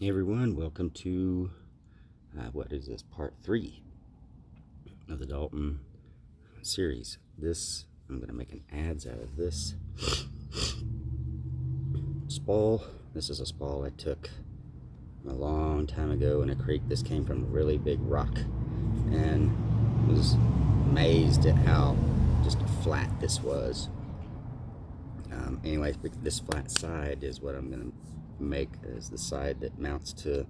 Hey everyone, welcome to what is this, part 3 of the Dalton series. I'm going to make an adze out of this spall. This is a spall I took a long time ago in a creek. This came from a really big rock, and was amazed at how just flat this was. Anyways, this flat side is what I'm going to make as the side that mounts to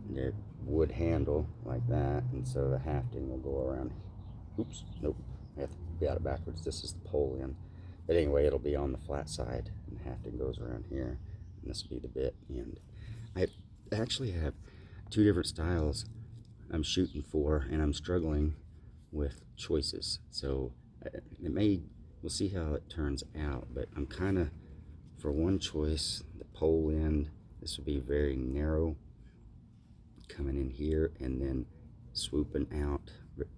their wood handle like that, and so the hafting will go around. Oops, nope, I have to got it backwards. This is the pole in, but anyway, it'll be on the flat side, and the hafting goes around here, and this will be the bit. And I actually have 2 different styles I'm shooting for, and I'm struggling with choices. So we'll see how it turns out, but I'm kind of, for one choice, the pole end, this will be very narrow, coming in here and then swooping out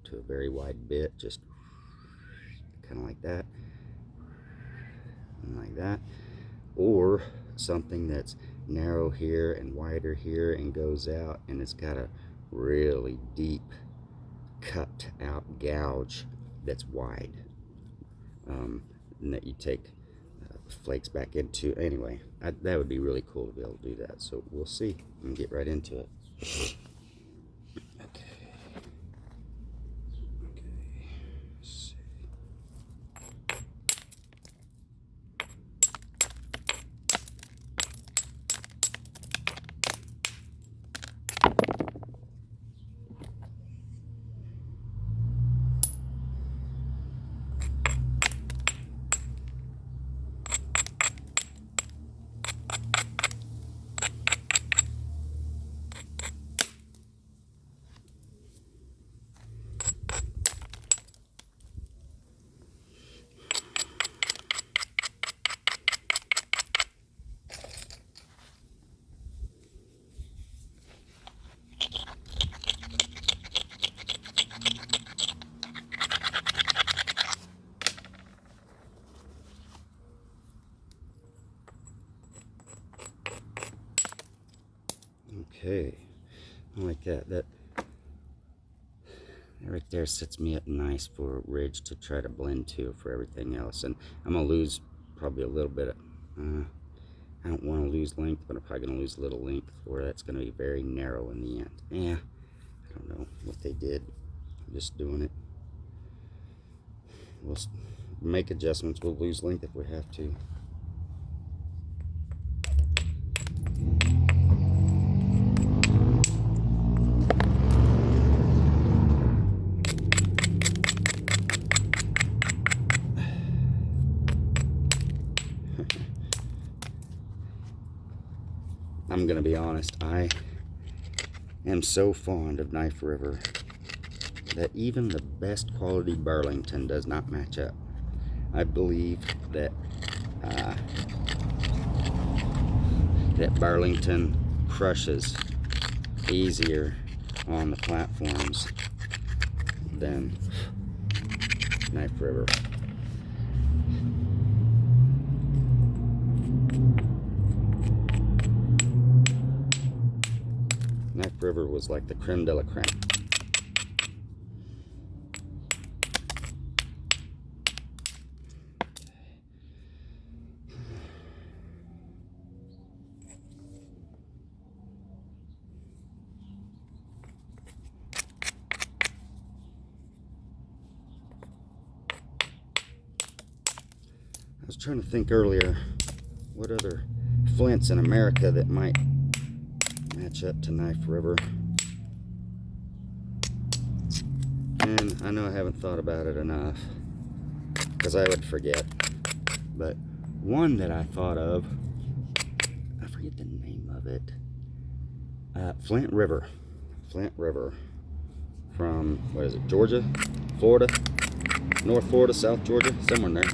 to a very wide bit, just kind of like that and like that, or something that's narrow here and wider here and goes out, and it's got a really deep cut out gouge that's wide, and that you take flakes back into. Anyway, that would be really cool to be able to do that. So we'll see and get right into it. Okay. Let's see. Okay, I like that. That right there sets me up nice for a ridge to try to blend to for everything else. And I'm gonna lose probably a little bit of, I don't want to lose length, but I'm probably gonna lose a little length, or that's gonna be very narrow in the end. Yeah, I don't know what they did. I'm just doing it. We'll make adjustments. We'll lose length if we have to. I'm gonna be honest, I am so fond of Knife River that even the best quality Burlington does not match up. I believe that that Burlington crushes easier on the platforms than Knife River. Knife River was like the creme de la creme. I was trying to think earlier what other flints in America that might match up to Knife River, and I know I haven't thought about it enough because I would forget, but one that I thought of, I forget the name of it, Flint River from, what is it, Georgia, Florida, North Florida, South Georgia, somewhere in there.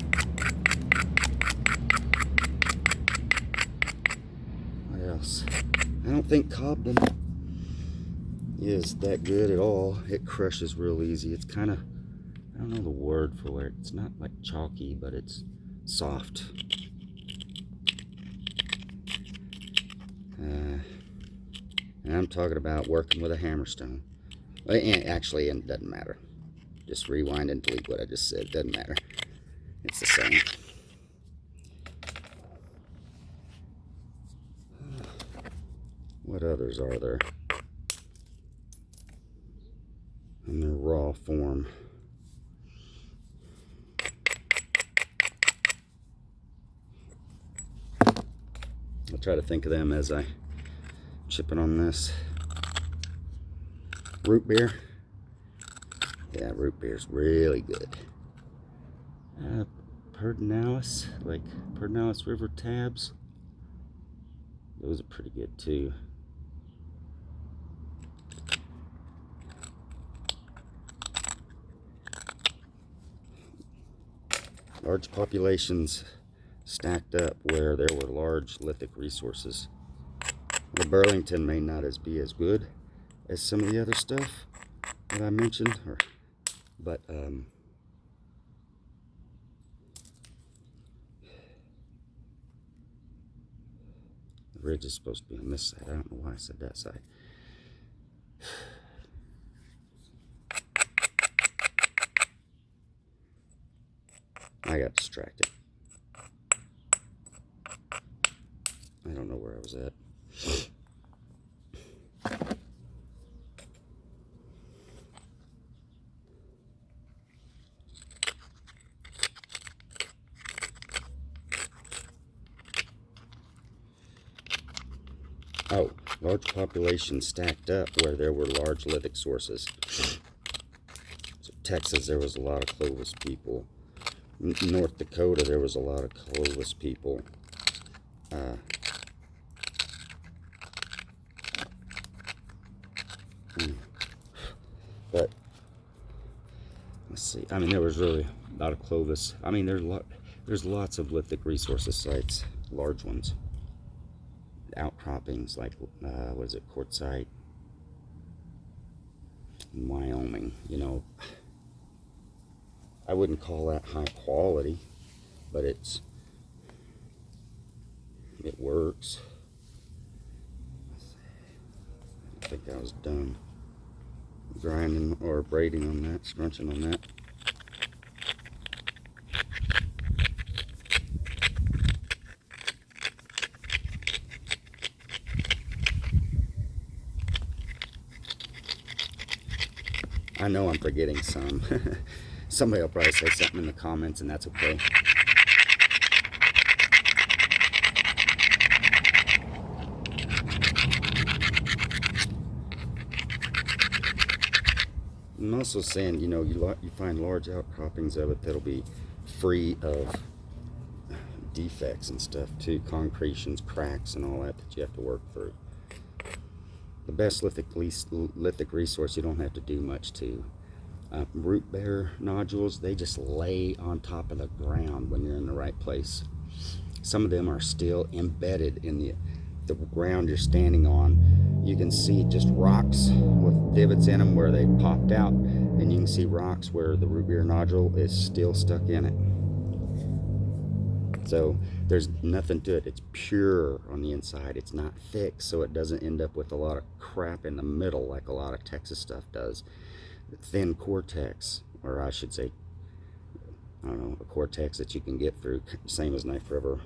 What else? I don't think Cobden is that good at all. It crushes real easy. It's kind of, I don't know the word for it. It's not like chalky, but it's soft. And I'm talking about working with a hammerstone. Well, actually, it doesn't matter. Just rewind and delete what I just said. Doesn't matter. It's the same. What others are there in their raw form? I'll try to think of them as I chipping on this. Root beer. Yeah, root beer's really good. Pedernales, like Pedernales River tabs. Those are pretty good too. Large populations stacked up where there were large lithic resources. The Burlington may not be as good as some of the other stuff that I mentioned, but the ridge is supposed to be on this side. I don't know why I said that side. I got distracted. I don't know where I was at. Oh, large populations stacked up where there were large lithic sources. So Texas, there was a lot of Clovis people. North Dakota, there was a lot of Clovis people. But let's see. I mean, there was really a lot of Clovis. I mean, there's lots of lithic resources sites, large ones. Outcroppings like what is it, Quartzite in Wyoming. You know, I wouldn't call that high quality, but it works. I think I was done grinding or braiding on that, scrunching on that. I know I'm forgetting some. Somebody will probably say something in the comments, and that's okay. I'm also saying, you know, you find large outcroppings of it that'll be free of defects and stuff too, concretions, cracks, and all that you have to work through. The best lithic resource you don't have to do much to. Root beer nodules, they just lay on top of the ground when you're in the right place. Some of them are still embedded in the ground you're standing on. You can see just rocks with divots in them where they popped out, and you can see rocks where the root beer nodule is still stuck in it. So there's nothing to it. It's pure on the inside. It's not thick, so it doesn't end up with a lot of crap in the middle like a lot of Texas stuff does. The thin cortex, or I should say, I don't know, a cortex that you can get through, same as Knife River.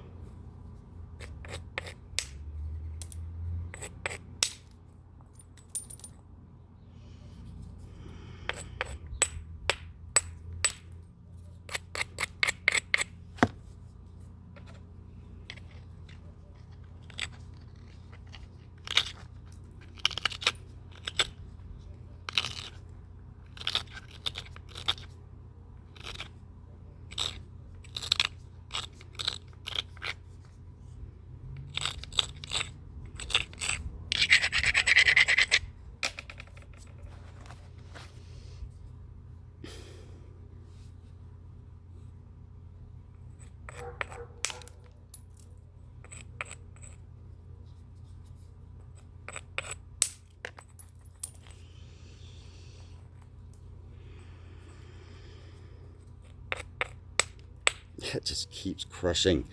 It just keeps crushing.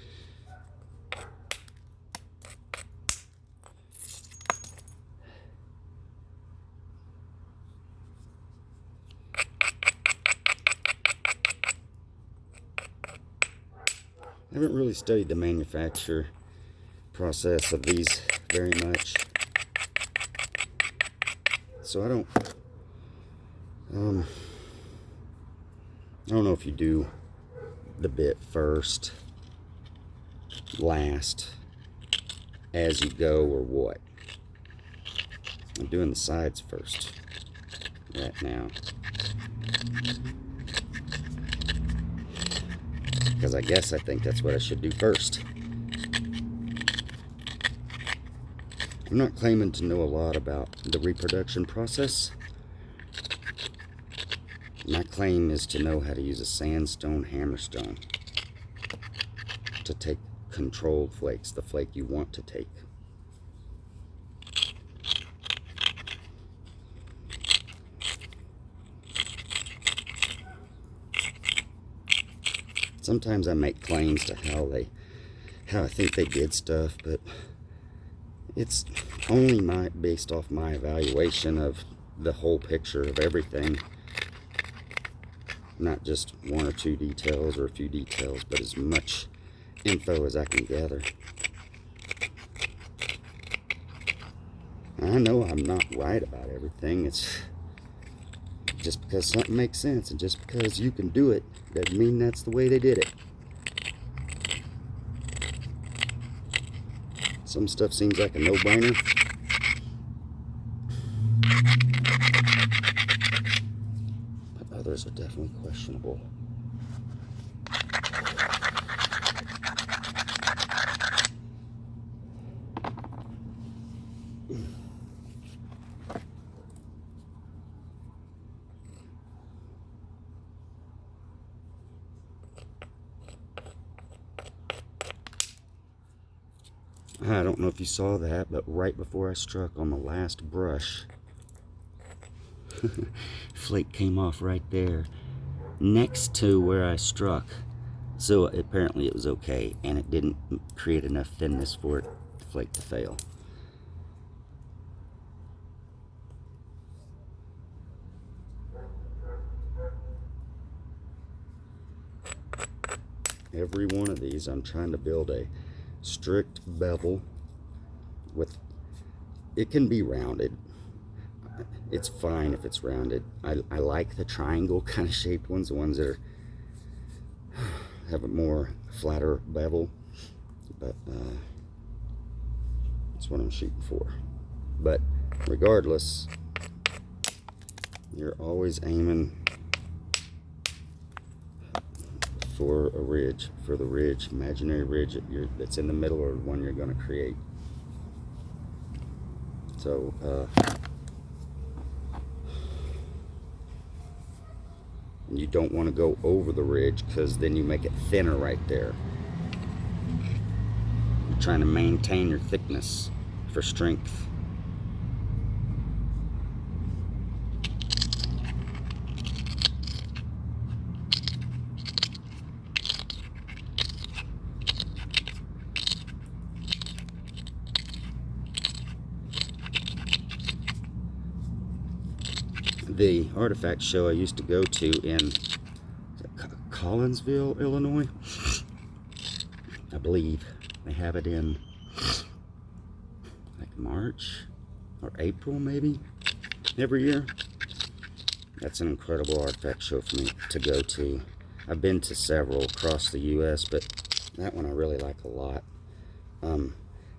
I haven't really studied the manufacture process of these very much, so I don't know if you do the bit first, last, as you go, or what. I'm doing the sides first right now, because I think that's what I should do first. I'm not claiming to know a lot about the reproduction process. My claim is to know how to use a sandstone hammerstone to take controlled flakes, the flake you want to take. Sometimes I make claims to how I think they did stuff, but it's only based off my evaluation of the whole picture of everything. Not just one or two details or a few details, but as much info as I can gather. I know I'm not right about everything. It's just because something makes sense and just because you can do it doesn't mean that's the way they did it. Some stuff seems like a no-brainer. But others are definitely questionable. I don't know if you saw that, but right before I struck on the last brush, flake came off right there next to where I struck. So apparently it was okay, and it didn't create enough thinness for it, the flake to fail. Every one of these, I'm trying to build a strict bevel with, it can be rounded. It's fine if it's rounded. I like the triangle kind of shaped ones, the ones that have a more flatter bevel, but that's what I'm shooting for. But regardless, you're always aiming for a ridge, for the ridge, imaginary ridge that's in the middle, or one you're going to create. So and you don't want to go over the ridge, because then you make it thinner right there. You're trying to maintain your thickness for strength. The artifact show I used to go to in Collinsville, Illinois, I believe they have it in like March or April maybe every year. That's an incredible artifact show for me to go to. I've been to several across the US, but that one I really like a lot.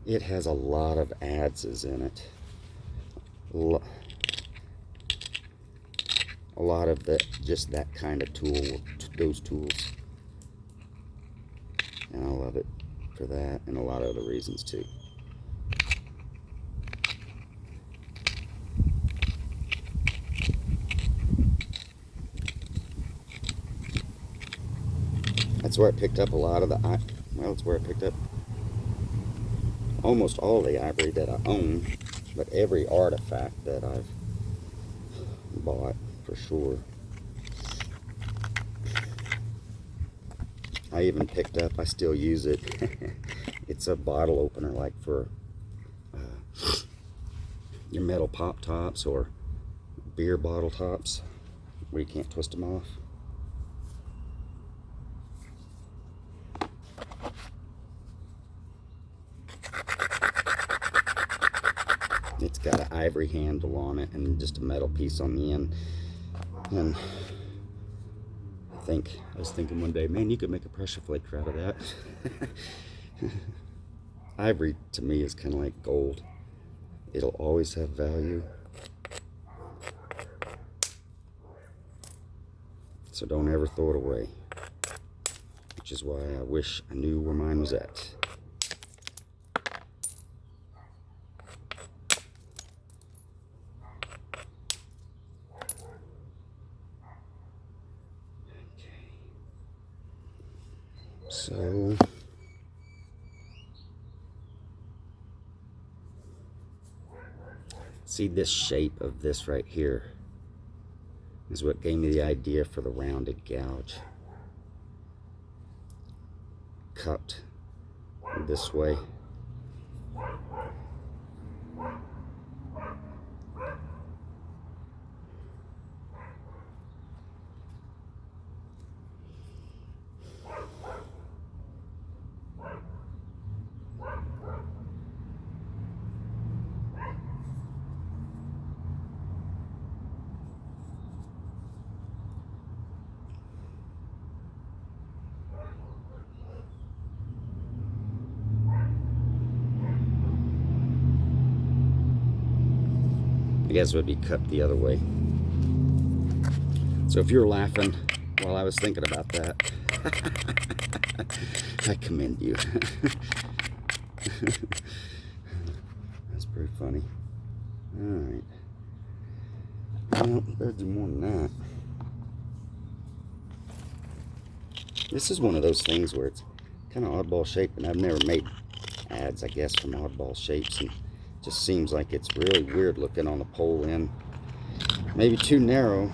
It has a lot of adzes in it. A lot of just that kind of tool, those tools. And I love it for that, and a lot of other reasons too. That's where I picked up a lot of it's where I picked up almost all the ivory that I own, but every artifact that I've bought, for sure. I even picked up, I still use it, it's a bottle opener, like for your metal pop tops or beer bottle tops, where you can't twist them off. It's got an ivory handle on it and just a metal piece on the end. And I was thinking one day, man, you could make a pressure flaker out of that. Ivory to me is kind of like gold. It'll always have value. So don't ever throw it away. Which is why I wish I knew where mine was at. So see, this shape of this right here is what gave me the idea for the rounded gouge. Cupped this way. I guess it would be cut the other way. So if you're laughing while I was thinking about that, I commend you. That's pretty funny. Alright. Well, better do more than that. This is one of those things where it's kind of oddball shaped, and I've never made adze, I guess, from oddball shapes, and just seems like it's really weird looking on the pole end. Maybe too narrow.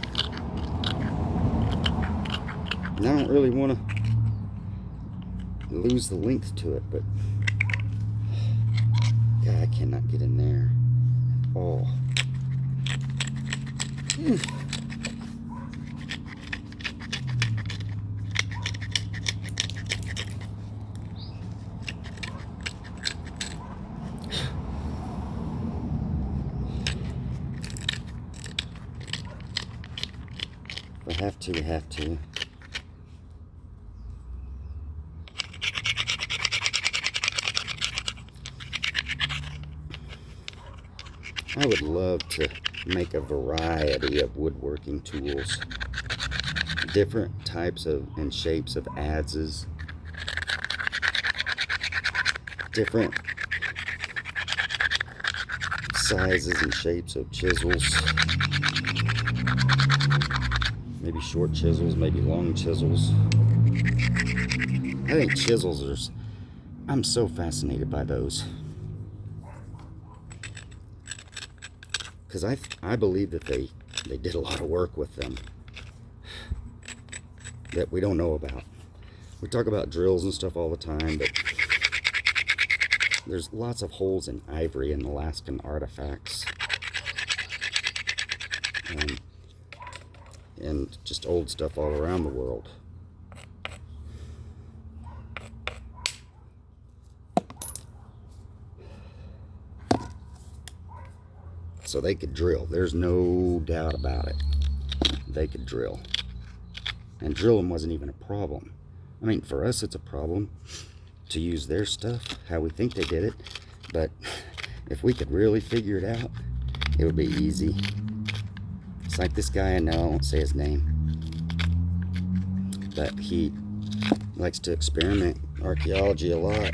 And I don't really want to lose the length to it, but God, I cannot get in there. Oh. If I have to, we have to. I would love to make a variety of woodworking tools. Different types of and shapes of adzes. Different sizes and shapes of chisels. Maybe short chisels, maybe long chisels. I think chisels are, I'm so fascinated by those. Because I believe that they did a lot of work with them that we don't know about. We talk about drills and stuff all the time, but there's lots of holes in ivory and Alaskan artifacts. And just old stuff all around the world. So they could drill. There's no doubt about it. They could drill. And drilling wasn't even a problem. I mean, for us it's a problem to use their stuff, how we think they did it. But if we could really figure it out, it would be easy. It's like this guy I know, I won't say his name, but he likes to experiment archaeology a lot,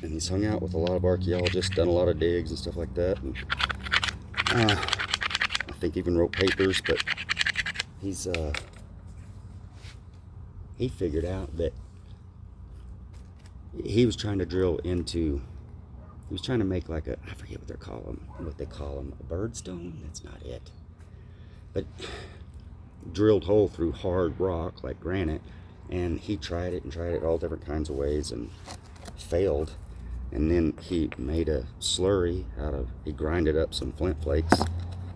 and he's hung out with a lot of archaeologists, done a lot of digs and stuff like that, and I think even wrote papers. But he figured out that he was trying to drill into, he was trying to make like a, I forget what they call them, a birdstone. That's not it. But drilled hole through hard rock like granite, and he tried it all different kinds of ways and failed. And then he made a slurry out of, he grinded up some flint flakes,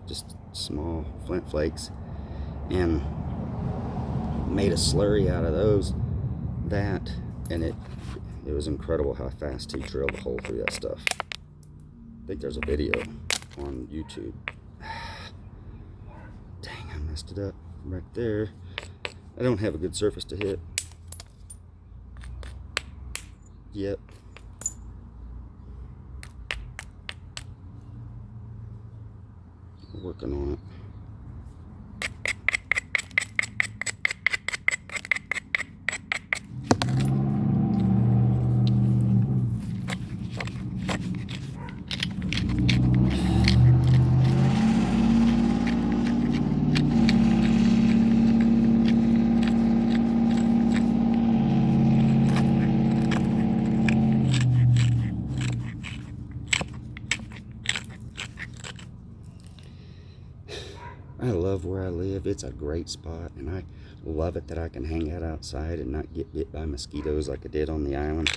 just small flint flakes, and made a slurry out of those, and it was incredible how fast he drilled a hole through that stuff. I think there's a video on YouTube. Dang, I messed it up right there. I don't have a good surface to hit. Yep. Working on it. I love where I live. It's a great spot, and I love it that I can hang out outside and not get bit by mosquitoes like I did on the island.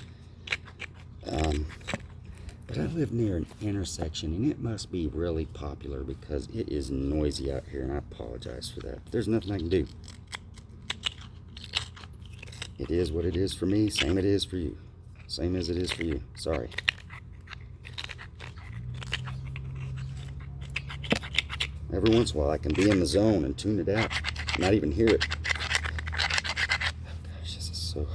But I live near an intersection, and it must be really popular because it is noisy out here, and I apologize for that. There's nothing I can do. It is what it is for me, same it is for you. Same as it is for you. Sorry. Every once in a while I can be in the zone and tune it out, not even hear it. Oh gosh, this is so...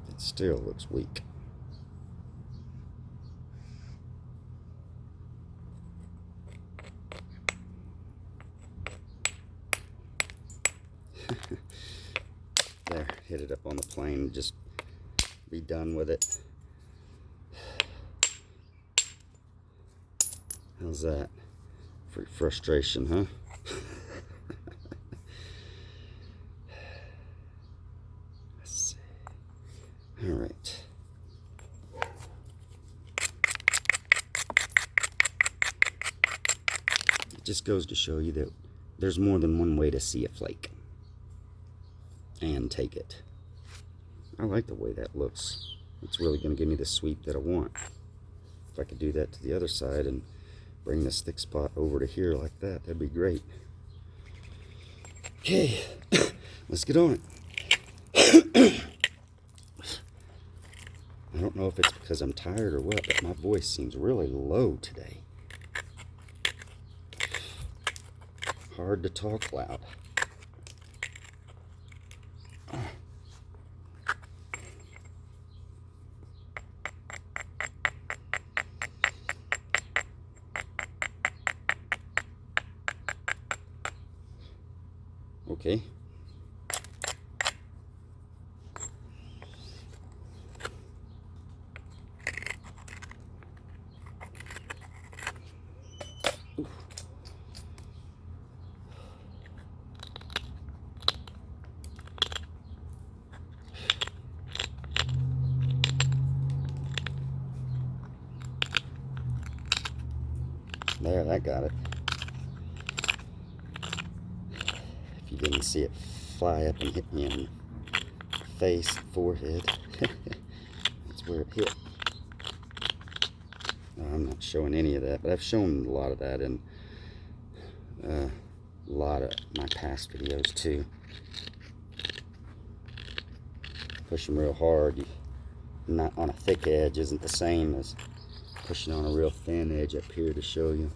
It still looks weak. There, hit it up on the plane, just be done with it. How's that? For frustration, huh? Let's see. All right. It just goes to show you that there's more than one way to see a flake and take it. I like the way that looks. It's really going to give me the sweep that I want. If I could do that to the other side and bring this thick spot over to here like that, that'd be great. Okay, let's get on it. I don't know if it's because I'm tired or what, but my voice seems really low today. Hard to talk loud. Okay. Oof. There, that got it. If you didn't see it fly up and hit me in the face, forehead, that's where it hit. I'm not showing any of that, but I've shown a lot of that in a lot of my past videos too. Push them real hard, not on a thick edge, isn't the same as pushing on a real thin edge up here to show you.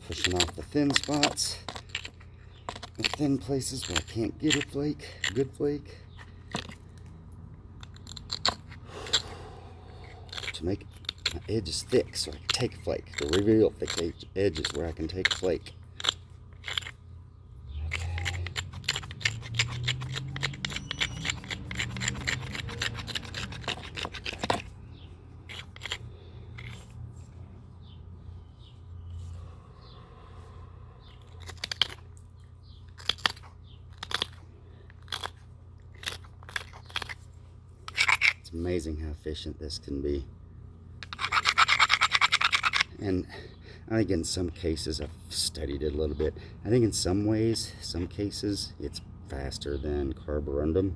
Pushing off the thin spots, the thin places where I can't get a flake, a good flake. To make my edges thick so I can take a flake. To reveal thick edges where I can take a flake. It's amazing how efficient this can be. And I think in some cases, I've studied it a little bit, I think in some ways, some cases, it's faster than carborundum.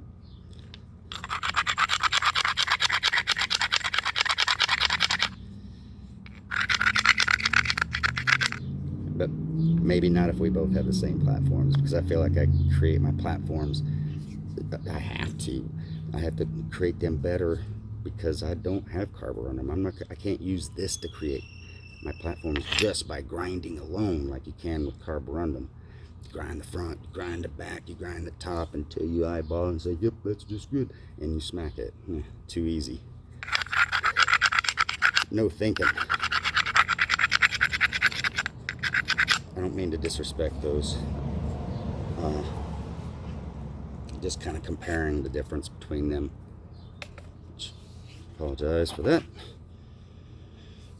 But maybe not if we both have the same platforms, because I feel like I create my platforms, I have to create them better because I don't have carborundum. I can't use this to create my platforms just by grinding alone like you can with carborundum. You grind the front, you grind the back, you grind the top until you eyeball and say, yep, that's just good, and you smack it. Too easy. No thinking. I don't mean to disrespect those. Just kind of comparing the difference between them. Apologize for that.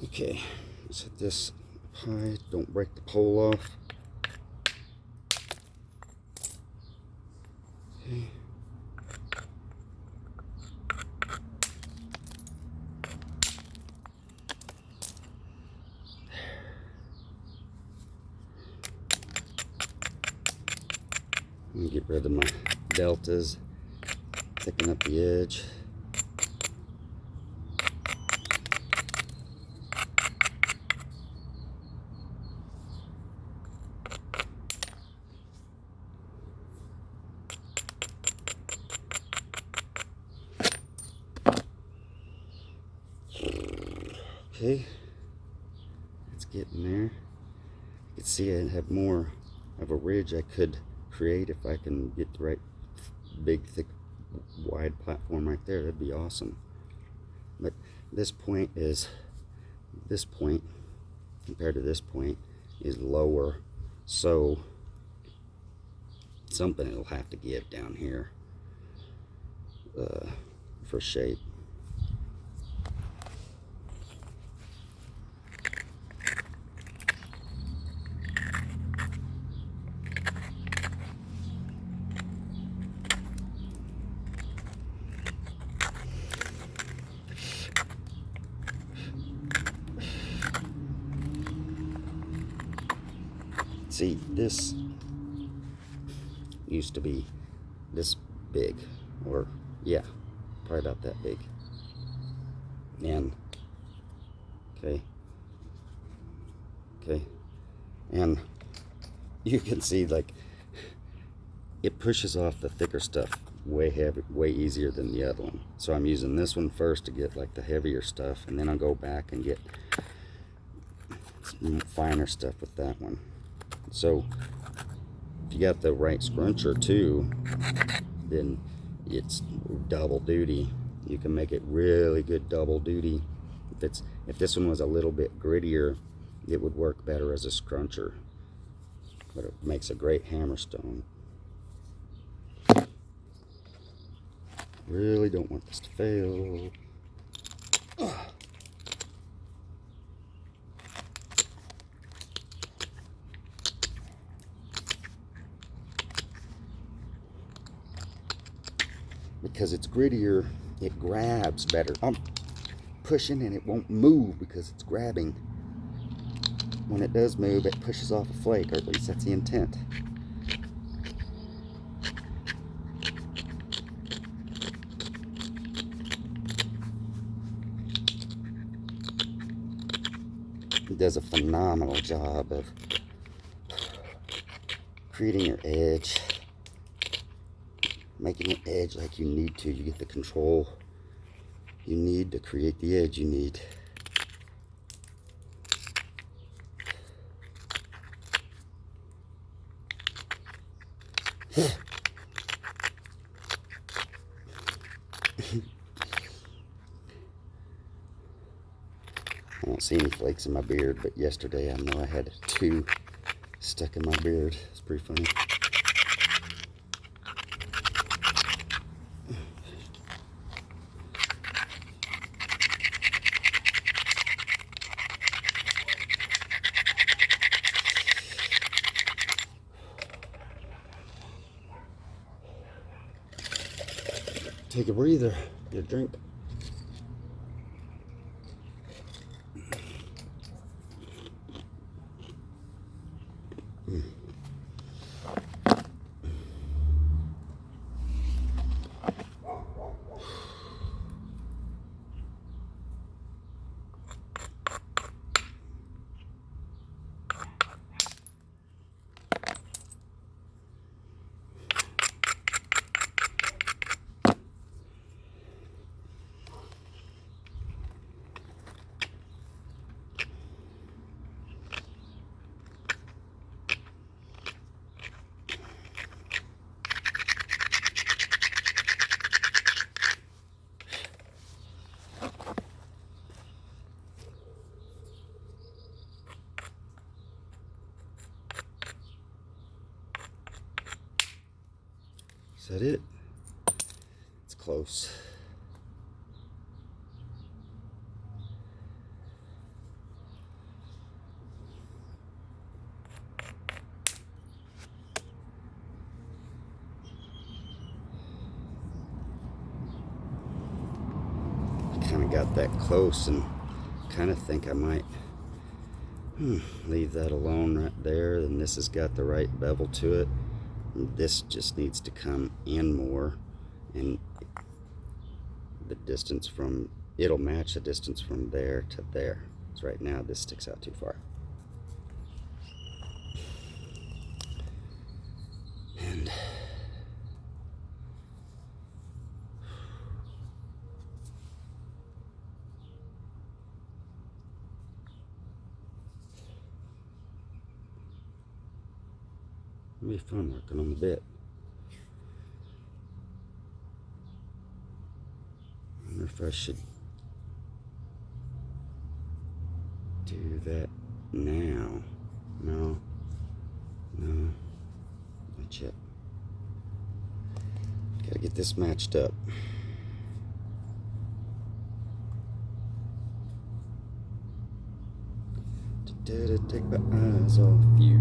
Okay, let's hit this high. Don't break the pole off. Okay. Let me get rid of my deltas, thicken up the edge. Okay, it's getting there. You can see I have more of a ridge I could create if I can get the right big, thick, wide platform right there. That'd be awesome. But this point compared to this point is lower, so something it'll have to give down here for shape. See, this used to be this big, or yeah, probably about that big. And okay, and you can see like it pushes off the thicker stuff way easier than the other one. So I'm using this one first to get like the heavier stuff, and then I'll go back and get some finer stuff with that one. So if you got the right scruncher too, then it's double duty. You can make it really good double duty. If this one was a little bit grittier, it would work better as a scruncher, but it makes a great hammerstone. Really don't want this to fail. Because it's grittier, it grabs better. I'm pushing and it won't move because it's grabbing. When it does move, it pushes off a flake, or at least that's the intent. It does a phenomenal job of creating your edge, making an edge like you need to. You get the control you need to create the edge you need. I don't see any flakes in my beard, but yesterday I know I had 2 stuck in my beard. It's pretty funny. Take a breather, get a drink. Is that it? It's close. I kind of got that close and kind of think I might leave that alone right there. And this has got the right bevel to it. This just needs to come in more, and the distance from, it'll match the distance from there to there. So right now this sticks out too far. And it'll be fun working on the bit. I wonder if I should do that now. No, not yet. Gotta get this matched up. Take my eyes off you.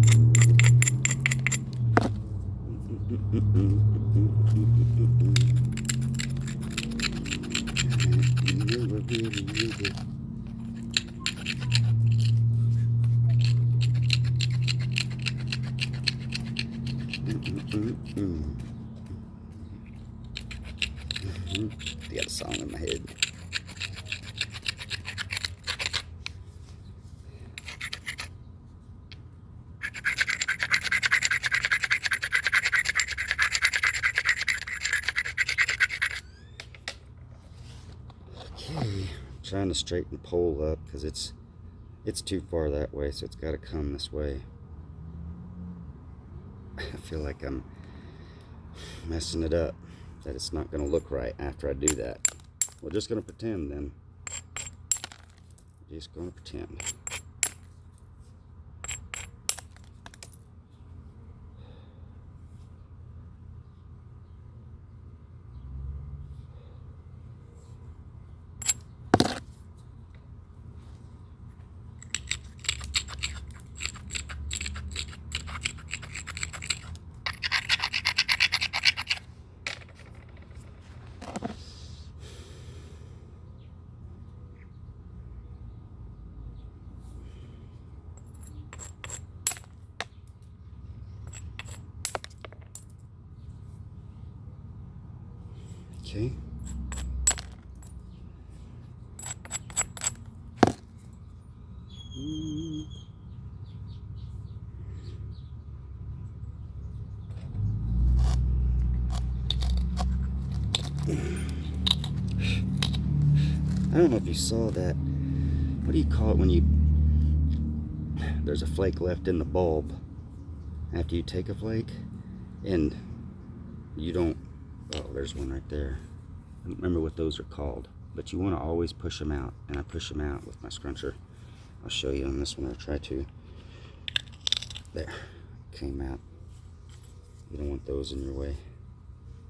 I got a song in my head. Okay, trying to straighten the pole up because it's too far that way, so it's got to come this way. I feel like I'm messing it up, that it's not going to look right after I do that. We're just going to pretend then. Just going to pretend. Okay. I don't know if you saw that. What do you call it when there's a flake left in the bulb after you take a flake? And you don't, oh, there's one right there. I don't remember what those are called, but you want to always push them out, and I push them out with my scruncher. I'll show you on this one, or try to. There, came out. You don't want those in your way,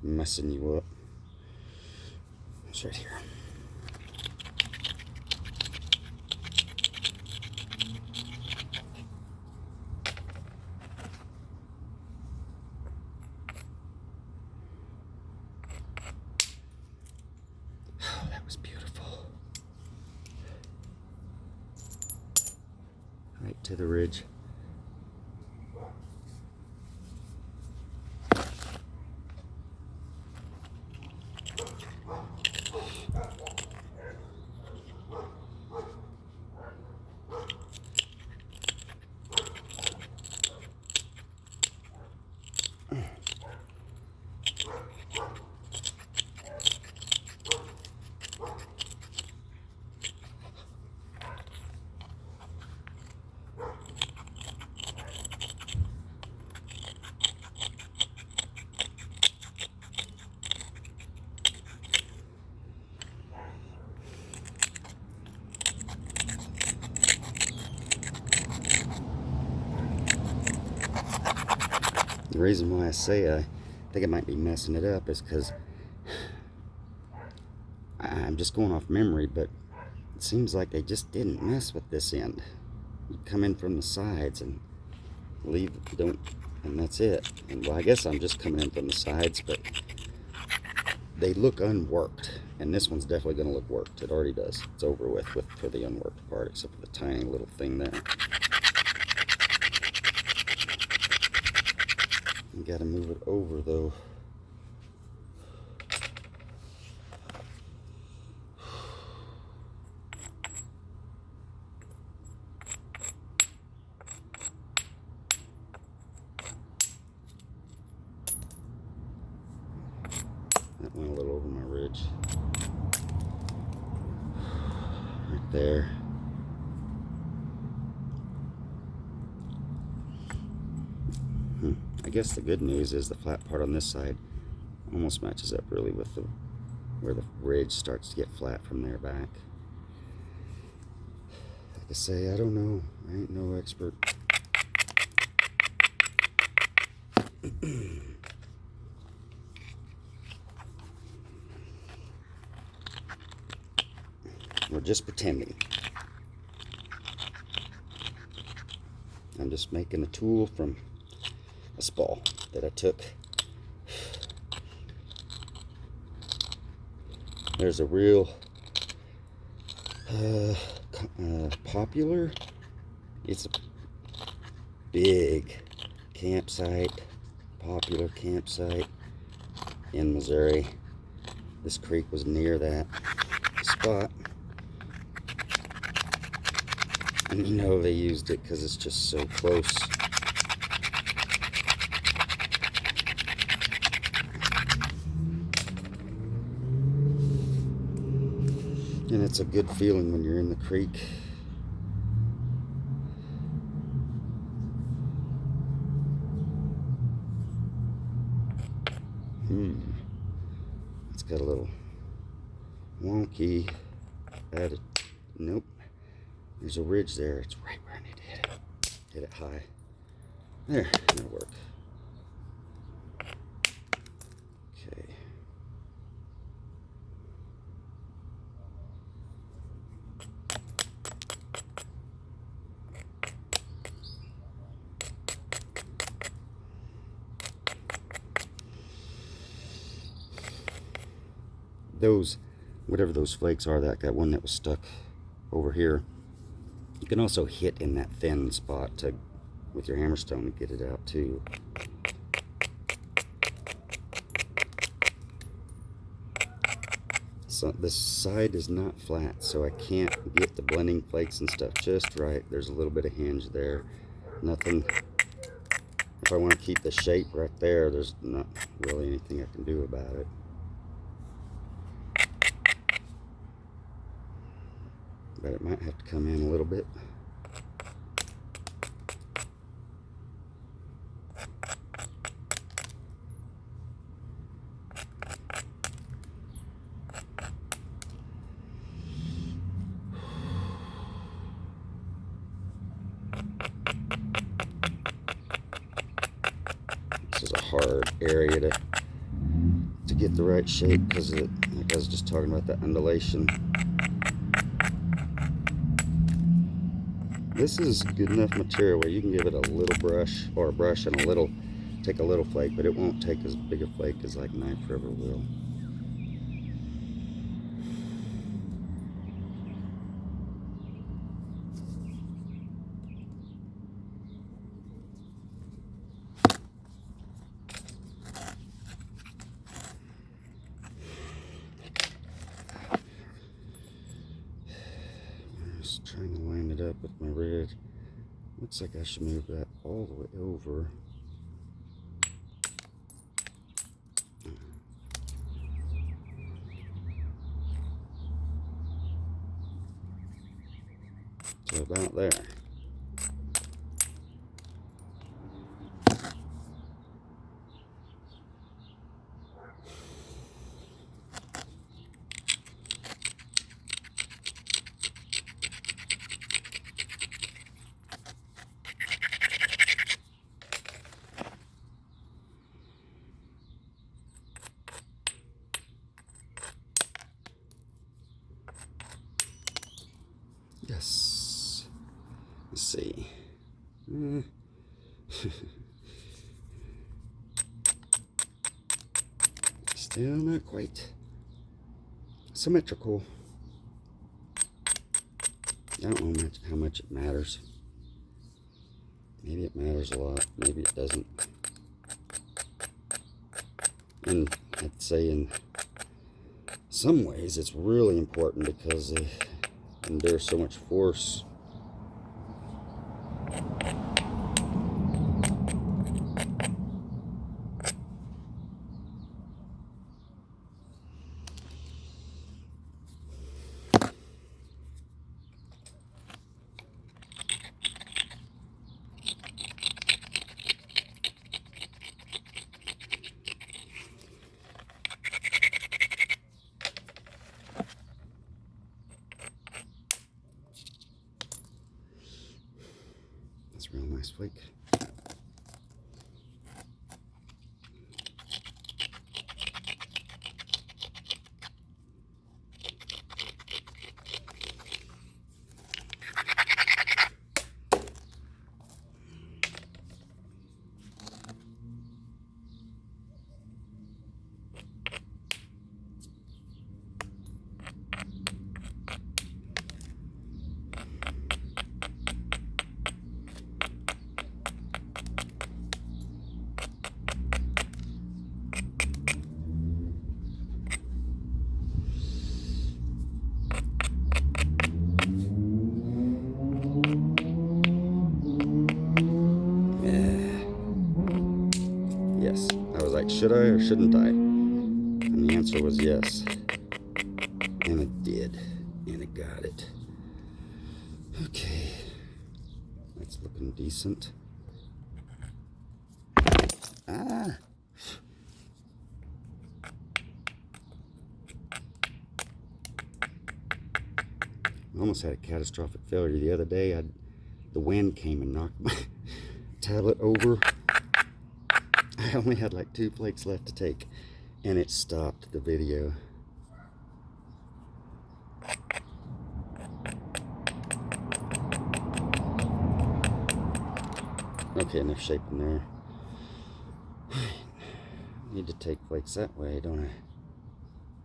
messing you up. It's right here. Oh, that was beautiful. Right to the ridge. The reason why I say I think I might be messing it up is because I'm just going off memory, but it seems like they just didn't mess with this end. You come in from the sides and leave, don't, and that's it. And well, I guess I'm just coming in from the sides, but they look unworked, and this one's definitely going to look worked. It already does. It's over with for the unworked part, except for the tiny little thing there. You gotta move it over though. That went a little over my ridge. Right there. I guess the good news is the flat part on this side almost matches up really with where the ridge starts to get flat from there back. Like I say, I don't know. I ain't no expert. We're just pretending. I'm just making a tool from a spall that I took. There's a real popular, it's a big campsite, popular campsite in Missouri. This creek was near that spot, and you know they used it because it's just so close. And it's a good feeling when you're in the creek. It's got a little wonky added. Nope. There's a ridge there. It's right where I need to hit it. Hit it high. There. That'll work. Okay. Those, whatever those flakes are, that one that was stuck over here, you can also hit in that thin spot with your hammerstone to get it out too. So this side is not flat, so I can't get the blending flakes and stuff just right. There's a little bit of hinge there. Nothing. If I want to keep the shape right there, there's not really anything I can do about it. But it might have to come in a little bit. get the right shape, because like I was just talking about, that undulation. This is good enough material where you can give it a little brush, or a brush and a little, take a little flake, but it won't take as big a flake as like knife rubber will. Just trying to line it up with my red. Looks like I should move that all the way over. So about there. Yes. Let's see. Still not quite symmetrical. I don't know how much it matters. Maybe it matters a lot. Maybe it doesn't. And I'd say in some ways it's really important, because they endure so much force. That's a real nice flake. Yes. I was like, should I or shouldn't I? And the answer was yes. And it did. And it got it. Okay. That's looking decent. Ah! I almost had a catastrophic failure the other day. The wind came and knocked my tablet over. I only had like 2 flakes left to take, and it stopped the video. Okay, enough shaping there. I need to take flakes that way, don't I?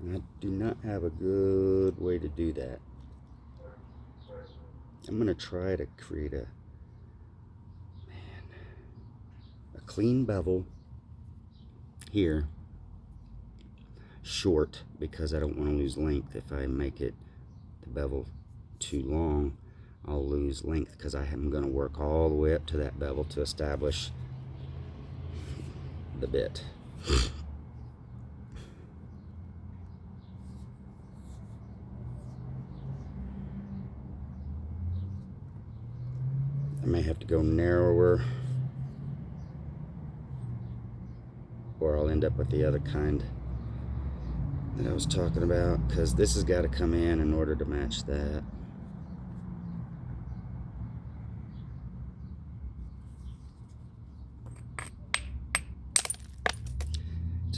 And I do not have a good way to do that. I'm going to try to create a clean bevel here, short, because I don't want to lose length. If I make it the bevel too long, I'll lose length, because I am going to work all the way up to that bevel to establish the bit. I may have to go narrower, or I'll end up with the other kind that I was talking about, because this has got to come in order to match that.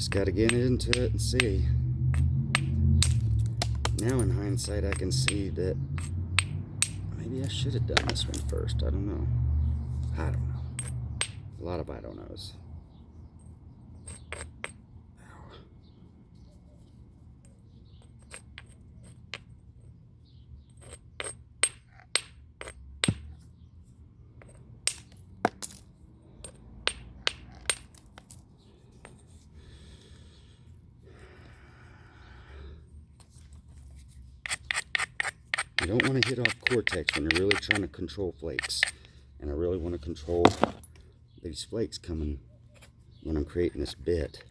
Just got to get into it and see. Now in hindsight, I can see that maybe I should have done this one first. I don't know. A lot of I don't knows. You don't want to hit off cortex when you're really trying to control flakes. And I really want to control these flakes coming when I'm creating this bit.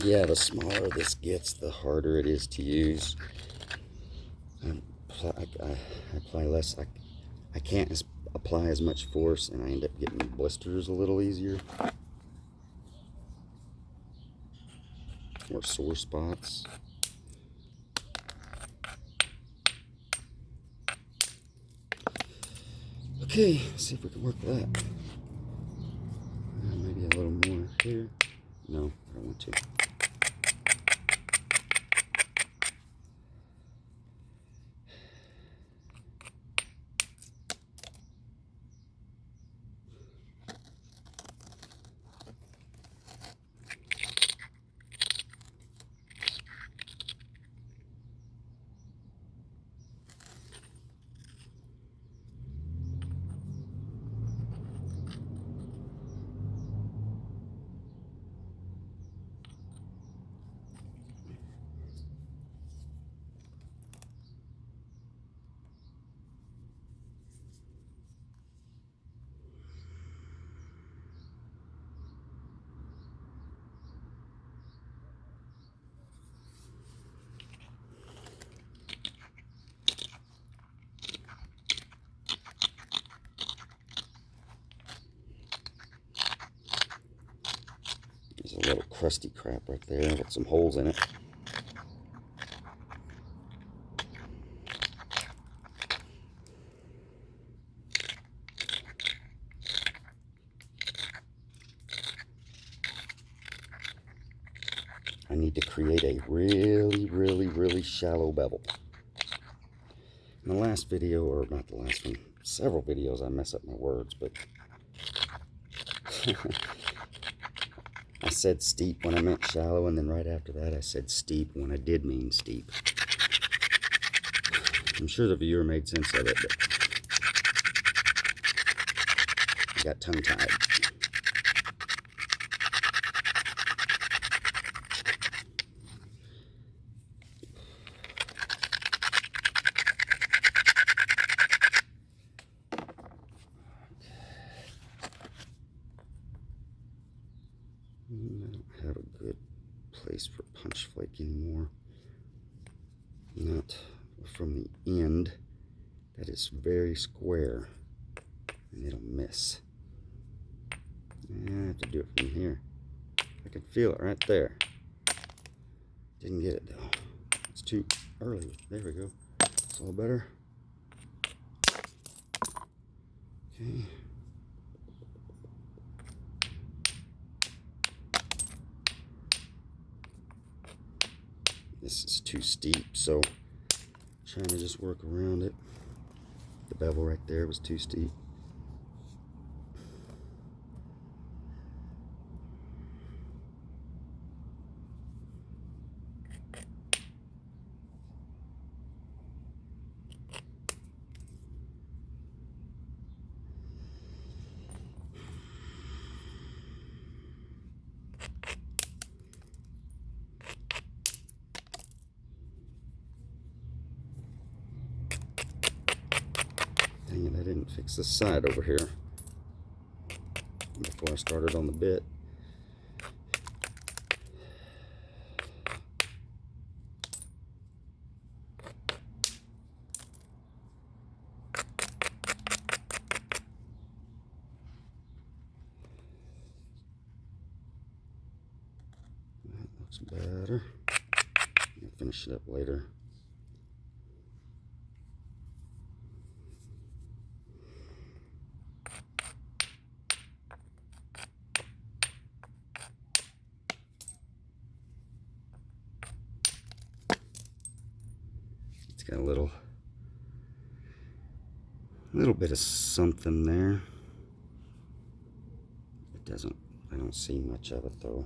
Yeah, the smaller this gets, the harder it is to use. I apply less. I can't apply as much force, and I end up getting blisters a little easier, or sore spots. Okay, let's see if we can work that. Maybe a little more here. No, I don't want to. There's a little crusty crap right there with some holes in it. I need to create a really shallow bevel. In the last video, or not the last one, several videos I mess up my words, but I said steep when I meant shallow, and then right after that I said steep when I did mean steep. I'm sure the viewer made sense of it, but I got tongue-tied. I don't have a good place for punch flake anymore. Not from the end. That is very square, and it'll miss. I have to do it from here. I can feel it right there. Didn't get it though. It's too early. There we go. It's a little better. Okay. This is too steep, so trying to just work around it. The bevel right there was too steep. Dang it, I didn't fix this side over here before I started on the bit. better. I'll finish it up later. It's got a little bit of something there. I don't see much of it though.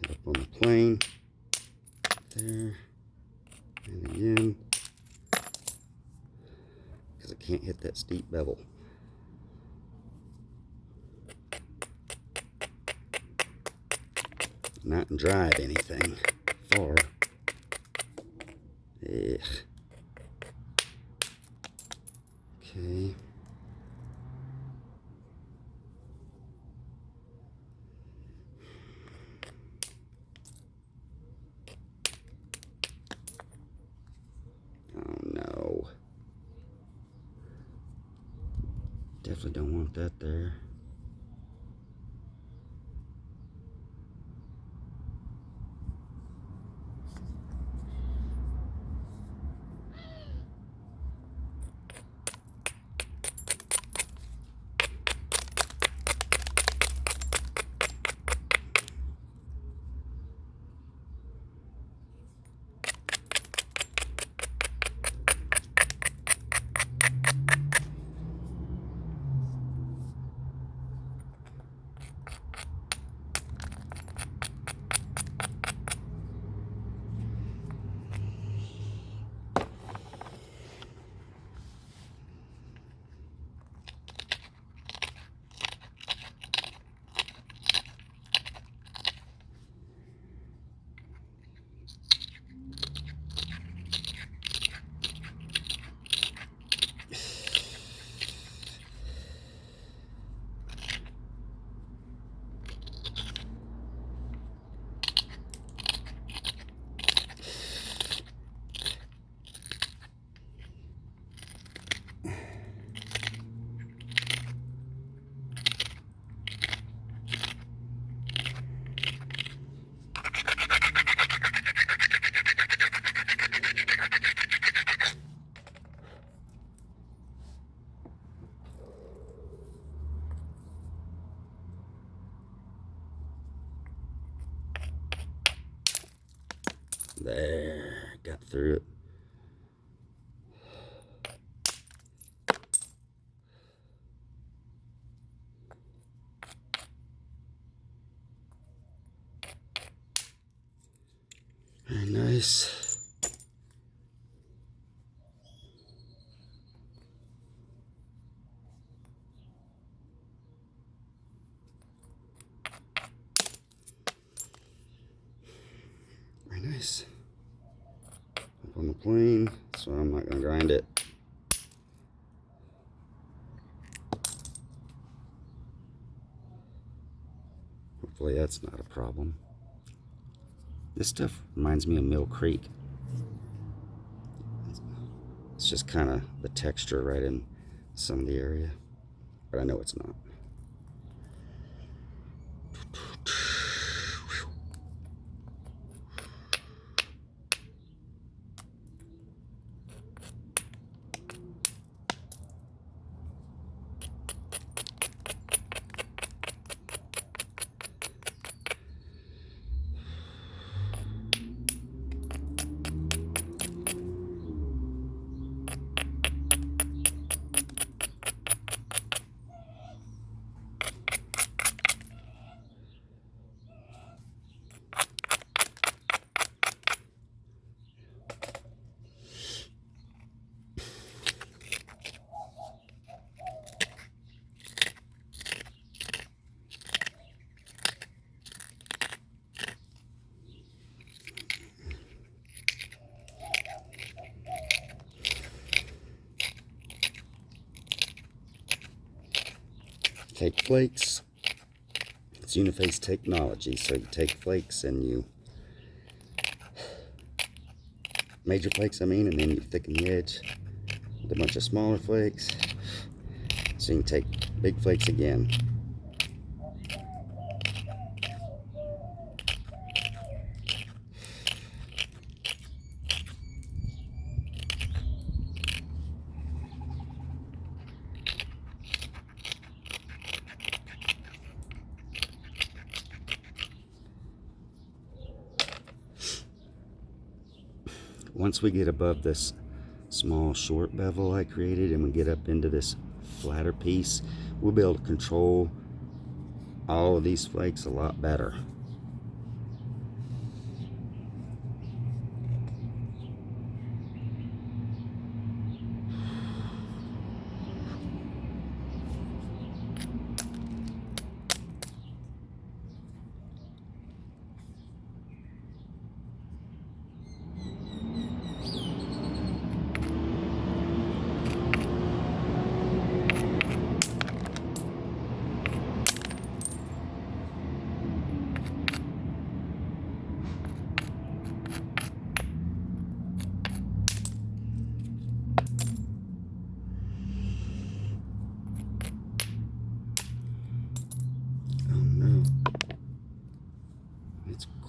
Up on the plane, there, and again, because I can't hit that steep bevel. Not drive anything far. Ugh. Okay. Oh no. Definitely don't want that there. There, got through it. Very nice. Very nice. Up on the plane, so I'm not going to grind it. Hopefully that's not a problem. This stuff reminds me of Mill Creek. It's just kind of the texture right in some of the area, but I know it's not. Take flakes. It's uniphase technology, so you take flakes and you major flakes, and then you thicken the edge with a bunch of smaller flakes, So you can take big flakes again. Once we get above this small short bevel I created and we get up into this flatter piece, we'll be able to control all of these flakes a lot better.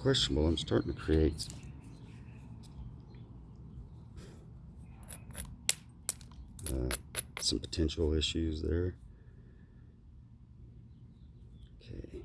Questionable. I'm starting to create some potential issues there. Okay.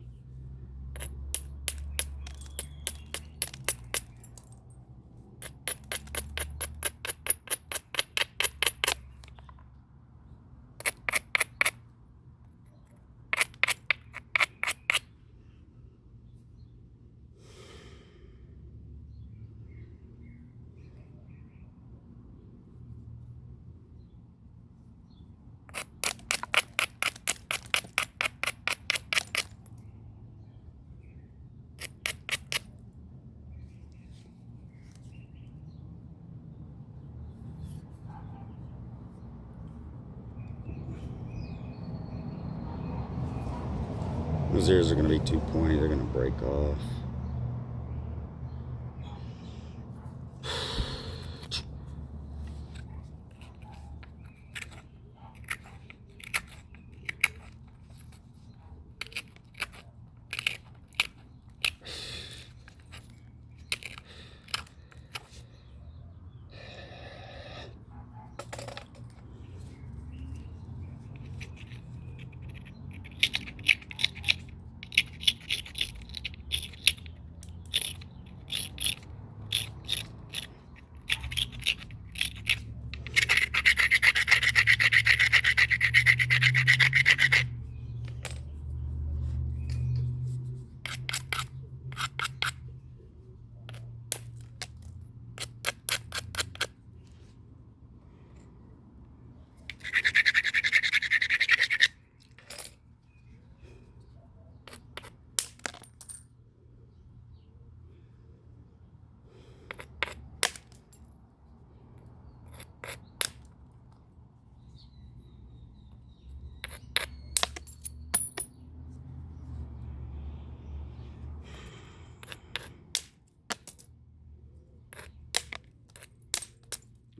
Those ears are going to be too pointy, they're going to break off.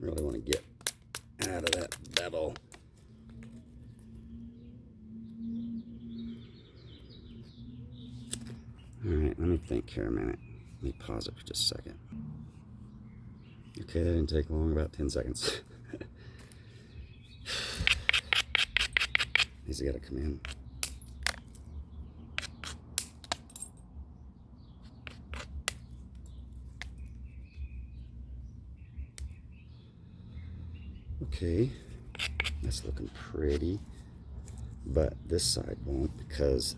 Really want to get out of that bevel. Alright, let me think here a minute. Let me pause it for just a second. Okay, that didn't take long, about 10 seconds. These have got to come in. Okay, that's looking pretty, but this side won't because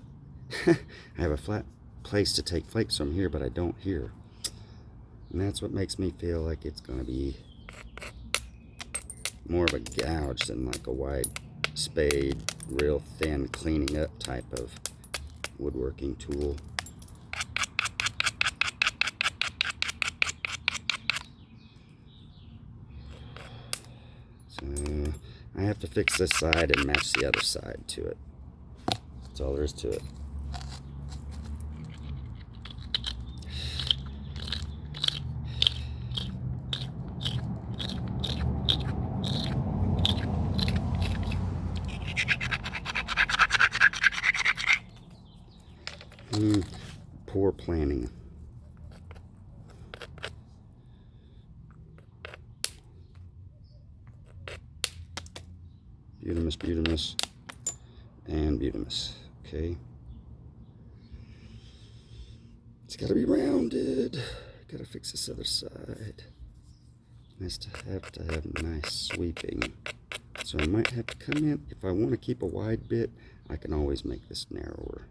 I have a flat place to take flakes from here, but I don't here. And that's what makes me feel like it's going to be more of a gouge than like a wide spade, real thin cleaning up type of woodworking tool. So I have to fix this side and match the other side to it. That's all there is to it. Poor planning. Butamus, butamus, and butamus. Okay. It's got to be rounded. Got to fix this other side. Nice to have nice sweeping. So I might have to come in. If I want to keep a wide bit, I can always make this narrower.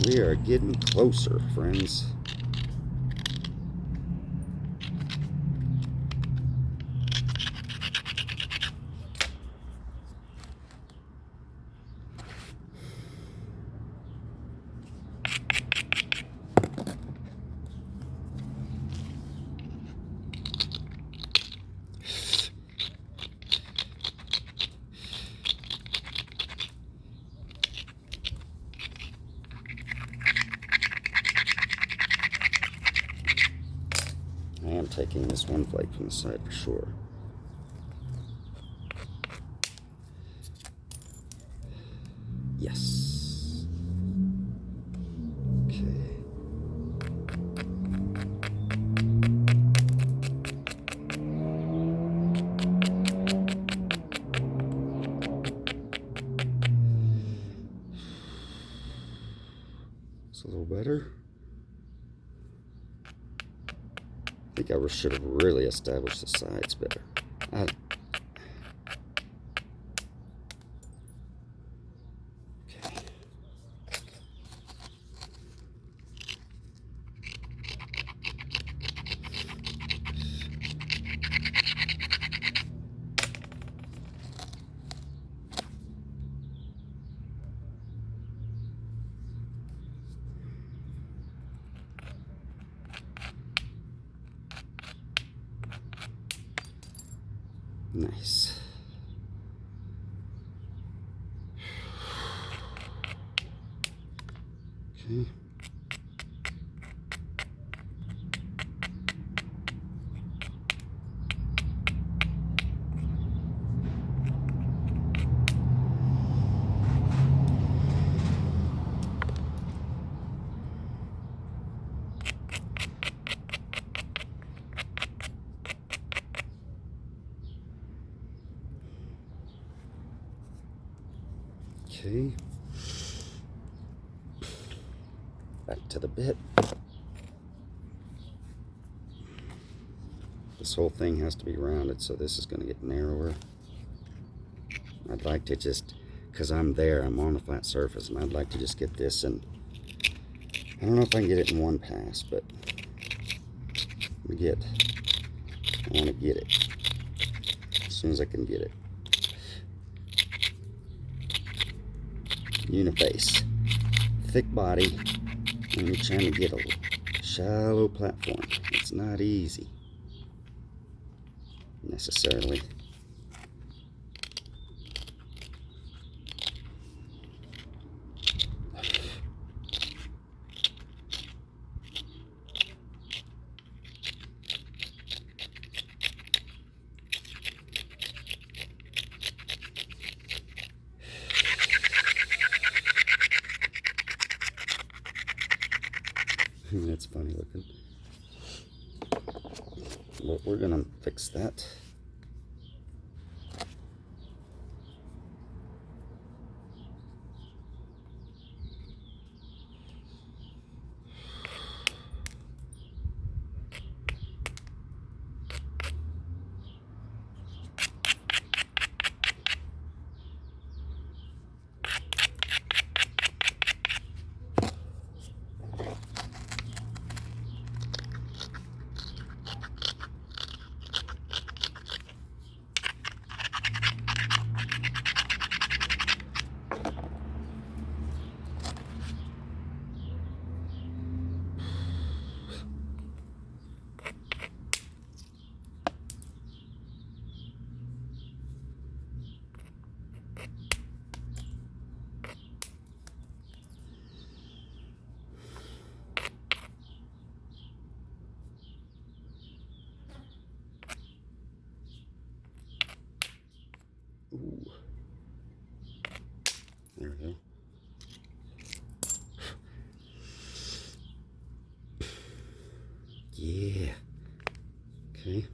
We are getting closer, friends. I am taking this one flake from the side for sure. Yes. Okay. It's a little better. I think I should have really established the sides better. Okay. Nice. Okay. Okay. Back to the bit. This whole thing has to be rounded, so this is going to get narrower. I'd like to just, because I'm there, I'm on the flat surface, and I'd like to just get this, and I don't know if I can get it in one pass, but I want to get it as soon as I can get it. Uniface, thick body, and you're trying to get a shallow platform. It's not easy, necessarily. That's funny looking. Well, we're gonna fix that. Yeah. Okay.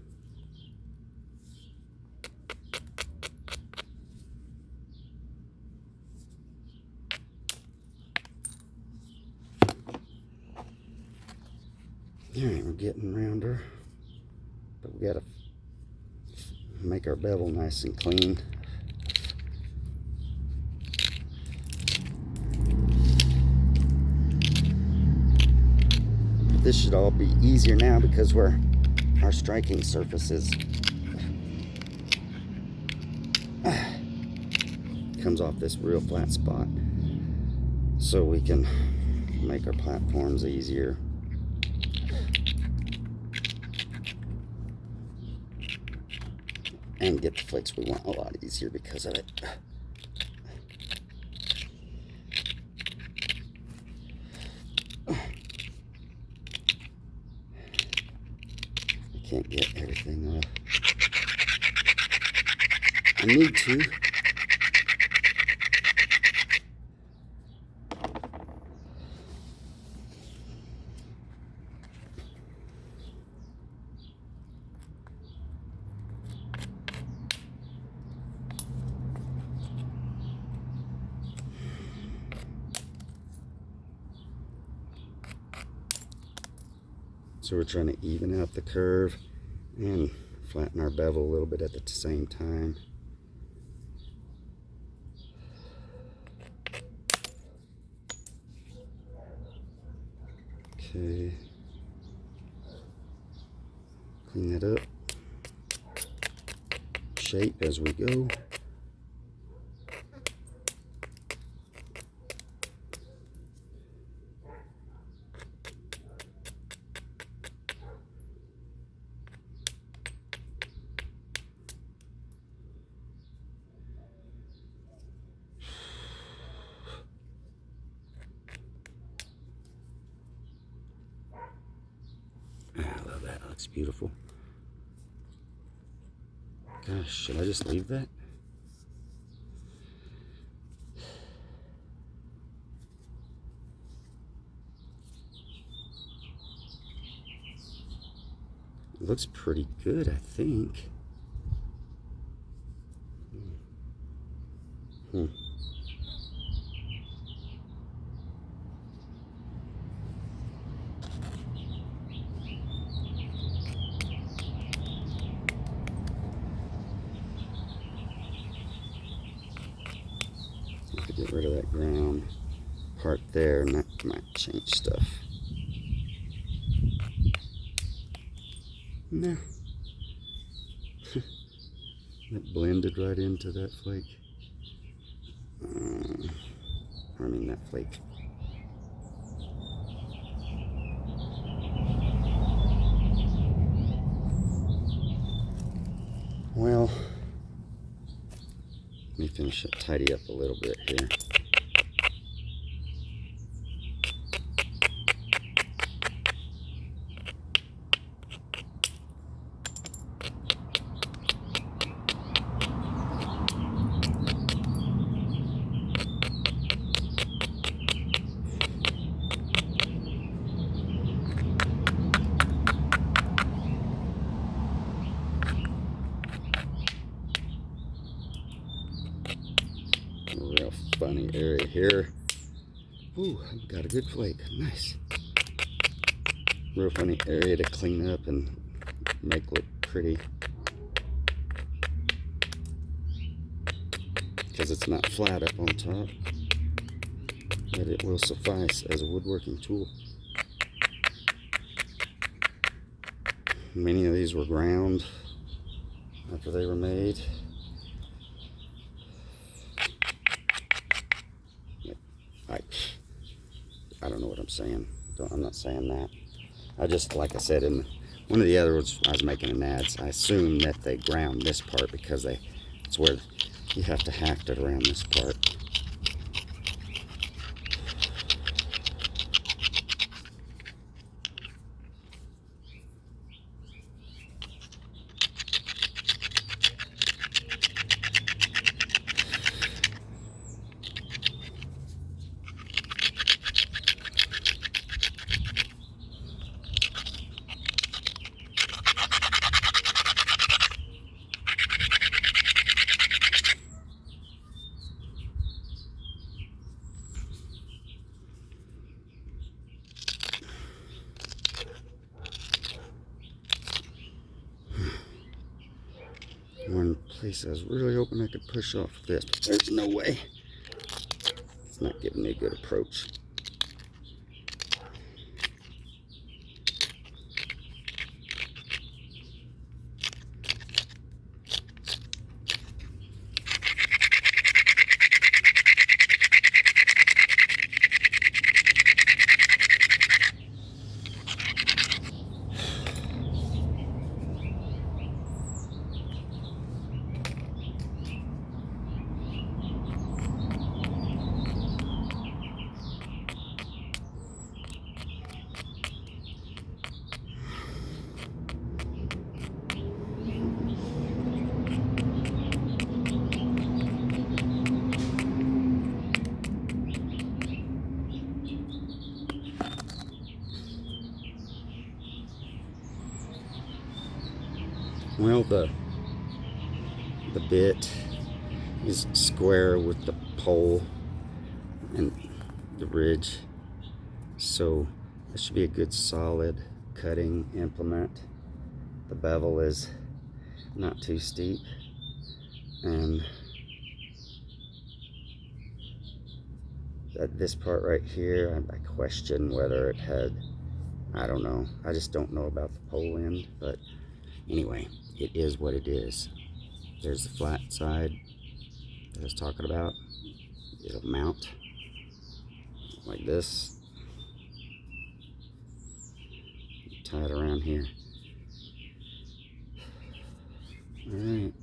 Alright, we're getting rounder, but we gotta make our bevel nice and clean. This should all be easier now because our striking surfaces comes off this real flat spot, so we can make our platforms easier. And get the flakes we want a lot easier because of it. I can't get everything off. I need to. So we're trying to even out the curve and flatten our bevel a little bit at the same time. Okay. Clean that up. Shape as we go. I love that. That looks beautiful. Gosh, should I just leave that? It looks pretty good, I think. Get rid of that ground part there, and that might change stuff. No. That blended right into that flake. That flake. Well, let me finish it, tidy up a little bit here. Real funny area here. Ooh, I've got a good flake. Nice. Real funny area to clean up and make look pretty. Because it's not flat up on top. But it will suffice as a woodworking tool. Many of these were ground after they were made. I don't know what I'm saying. I'm not saying that. I just, like I said, in one of the other ones I was making an adze, I assumed that they ground this part because it's where you have to haft it around this part. place I was really hoping I could push off of this, but there's no way. It's not giving me a good approach. Well, the bit is square with the pole and the ridge, so this should be a good solid cutting implement. The bevel is not too steep, and this part right here, I question whether it had, I don't know, I just don't know about the pole end, but anyway, it is what it is. There's the flat side that I was talking about. It'll mount like this. Tie it around here. All right.